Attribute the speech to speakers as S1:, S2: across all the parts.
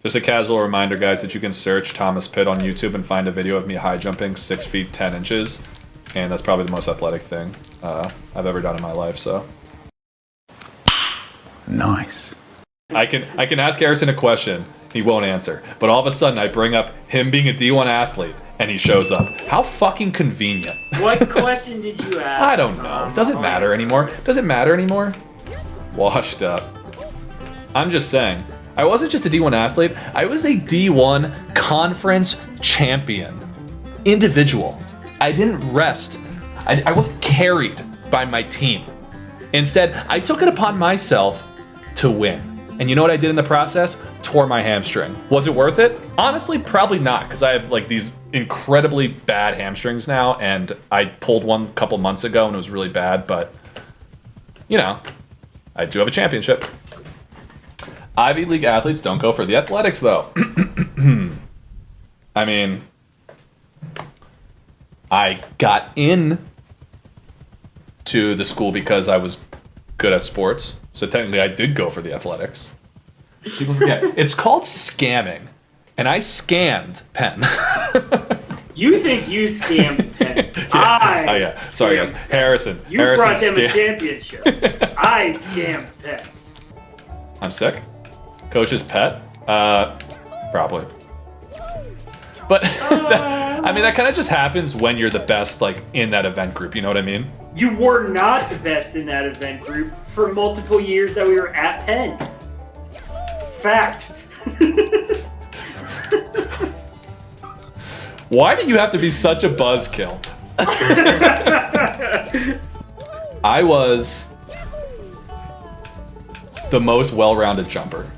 S1: Just a casual reminder, guys, that you can search Thomas Pitt on YouTube and find a video of me high jumping 6 feet 10 inches. And that's probably the most athletic thing I've ever done in my life, so.
S2: Nice.
S1: I can ask Harrison a question. He won't answer. But all of a sudden, I bring up him being a D1 athlete, and he shows up. How fucking convenient.
S3: What question did you ask?
S1: I don't know. It doesn't matter anymore. Does it matter anymore? Washed up. I'm just saying. I wasn't just a D1 athlete. I was a D1 conference champion. Individual. I didn't rest. I wasn't carried by my team. Instead, I took it upon myself to win. And you know what I did in the process? Tore my hamstring. Was it worth it? Honestly, probably not, because I have like these incredibly bad hamstrings now, and I pulled one a couple months ago and it was really bad, but you know, I do have a championship. Ivy League athletes don't go for the athletics though. I mean, I got in to the school because I was good at sports. So technically I did go for the athletics. People forget. It's called scamming. And I scammed Penn.
S3: You think you scammed Penn.
S1: Yeah. Oh yeah. Sorry guys. Harrison.
S3: You
S1: Harrison
S3: brought them
S1: scammed.
S3: a championship. I scammed Penn.
S1: I'm sick. Coach's pet? Probably. But I mean, that kind of just happens when you're the best, like, in that event group. You know what I mean?
S3: You were not the best in that event group for multiple years that we were at Penn. Fact.
S1: Why do you have to be such a buzzkill? I was the most well-rounded jumper.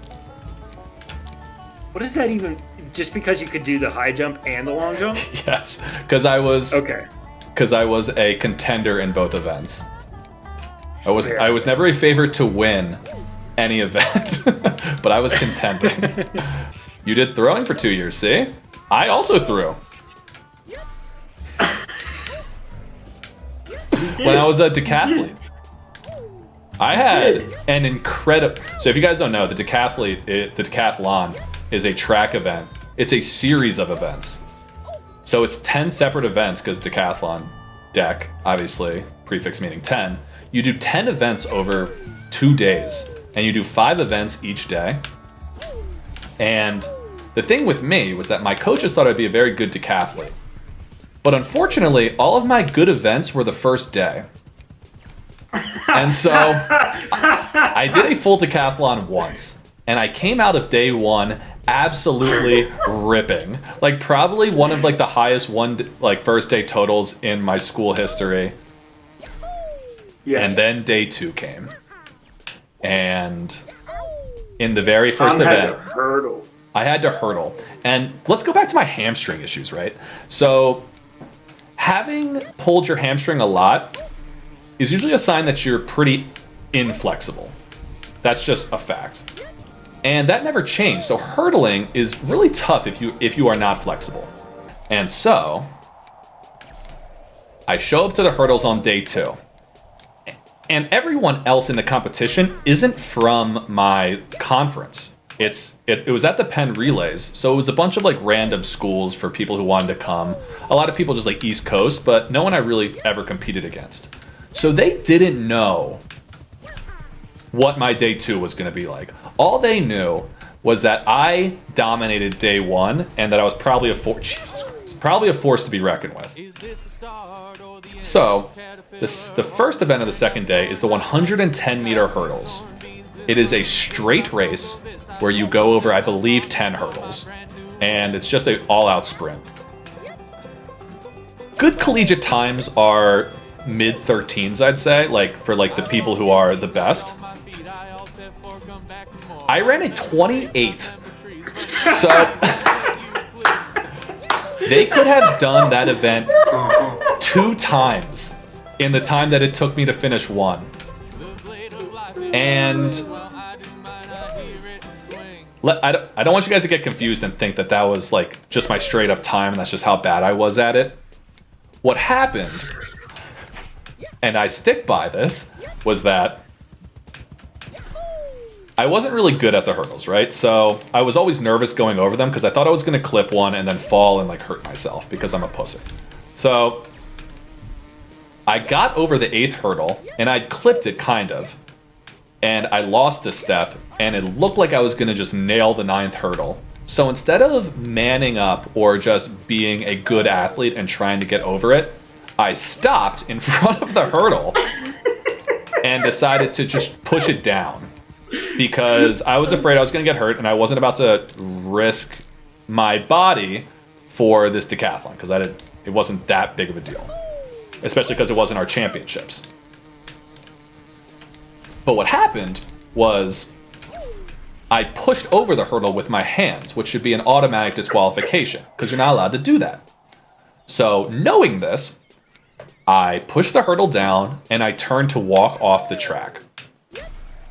S3: What does that even... Just because you could do the high jump and the long jump?
S1: Yes, because I was...
S3: Okay.
S1: Because I was a contender in both events. I was never a favorite to win any event, but I was contending. You did throwing for 2 years, see? I also threw. When I was a decathlete. I had an incredible... So if you guys don't know, the decathlon is a track event. It's a series of events. So it's 10 separate events, because decathlon, dec, obviously, prefix meaning 10. You do 10 events over 2 days, and you do 5 events each day. And the thing with me was that my coaches thought I'd be a very good decathlete. But unfortunately, all of my good events were the first day. And so I did a full decathlon once, and I came out of day one absolutely ripping. Like, probably one of like the highest first day totals in my school history. Yes. And then day 2 came. And in the very first event, I had to hurdle. And let's go back to my hamstring issues, right? So having pulled your hamstring a lot is usually a sign that you're pretty inflexible. That's just a fact. And that never changed. So hurdling is really tough if you are not flexible. And so I show up to the hurdles on day 2. And everyone else in the competition isn't from my conference. It was at the Penn Relays, so it was a bunch of like random schools for people who wanted to come. A lot of people just like East Coast, but no one I really ever competed against. So they didn't know what my day 2 was going to be like. All they knew was that I dominated day 1 and that I was probably probably a force to be reckoned with. So the first event of the second day is the 110-meter hurdles. It is a straight race where you go over, I believe, 10 hurdles. And it's just an all-out sprint. Good collegiate times are mid-13s, I'd say, like for like the people who are the best. I ran a 28. So they could have done that event 2 times in the time that it took me to finish 1. And I don't want you guys to get confused and think that that was like just my straight up time and that's just how bad I was at it. What happened, and I stick by this, was that I wasn't really good at the hurdles, right? So I was always nervous going over them because I thought I was going to clip one and then fall and like hurt myself because I'm a pussy. So I got over the 8th hurdle and I'd clipped it kind of, and I lost a step and it looked like I was going to just nail the 9th hurdle. So instead of manning up or just being a good athlete and trying to get over it, I stopped in front of the hurdle and decided to just push it down because I was afraid I was going to get hurt and I wasn't about to risk my body for this decathlon because it wasn't that big of a deal, especially because it wasn't our championships. But what happened was I pushed over the hurdle with my hands, which should be an automatic disqualification because you're not allowed to do that. So knowing this, I pushed the hurdle down and I turned to walk off the track.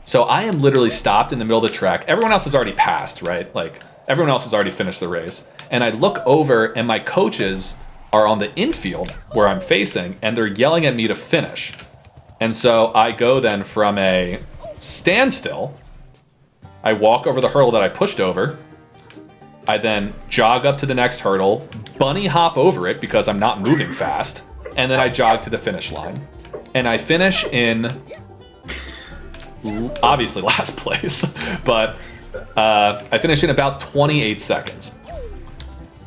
S1: So I am literally stopped in the middle of the track. Everyone else has already passed, right? Like everyone else has already finished the race. And I look over and my coaches are on the infield where I'm facing and they're yelling at me to finish. And so I go then from a standstill, I walk over the hurdle that I pushed over. I then jog up to the next hurdle, bunny hop over it because I'm not moving fast. And then I jog to the finish line. And I finish in, obviously last place, but I finish in about 28 seconds.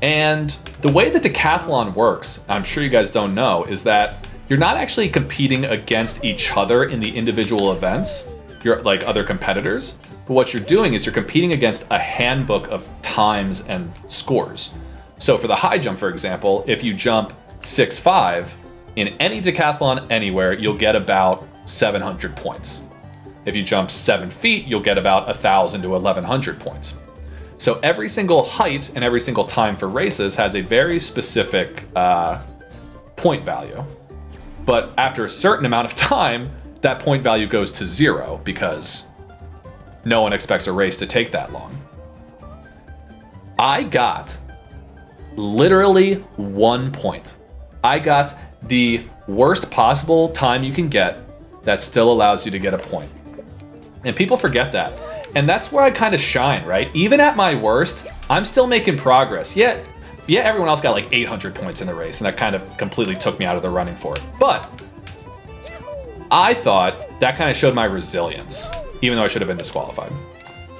S1: And the way the decathlon works, I'm sure you guys don't know, is that you're not actually competing against each other in the individual events. You're like other competitors. But what you're doing is you're competing against a handbook of times and scores. So for the high jump, for example, if you jump 6'5", in any decathlon anywhere, you'll get about 700 points. If you jump 7 feet, you'll get about 1,000 to 1,100 points. So every single height and every single time for races has a very specific point value. But after a certain amount of time, that point value goes to 0 because no one expects a race to take that long. I got literally 1 point. I got the worst possible time you can get that still allows you to get a point. And people forget that. And that's where I kind of shine, right? Even at my worst, I'm still making progress. Yeah, everyone else got like 800 points in the race, and that kind of completely took me out of the running for it. But I thought that kind of showed my resilience, even though I should have been disqualified.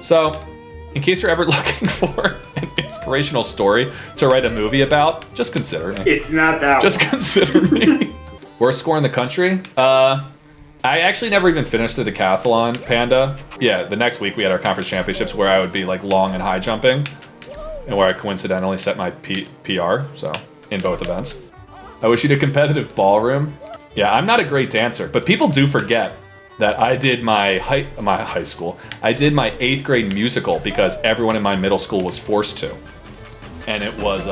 S1: So, in case you're ever looking for an inspirational story to write a movie about, just consider me.
S3: It's not that
S1: Just consider me. Worst score in the country? I actually never even finished the decathlon, Panda. Yeah, the next week we had our conference championships where I would be like long and high jumping, and where I coincidentally set my PR, so in both events. I wish you did competitive ballroom. Yeah, I'm not a great dancer, but people do forget that I did my high school. I did my 8th grade musical because everyone in my middle school was forced to. And it was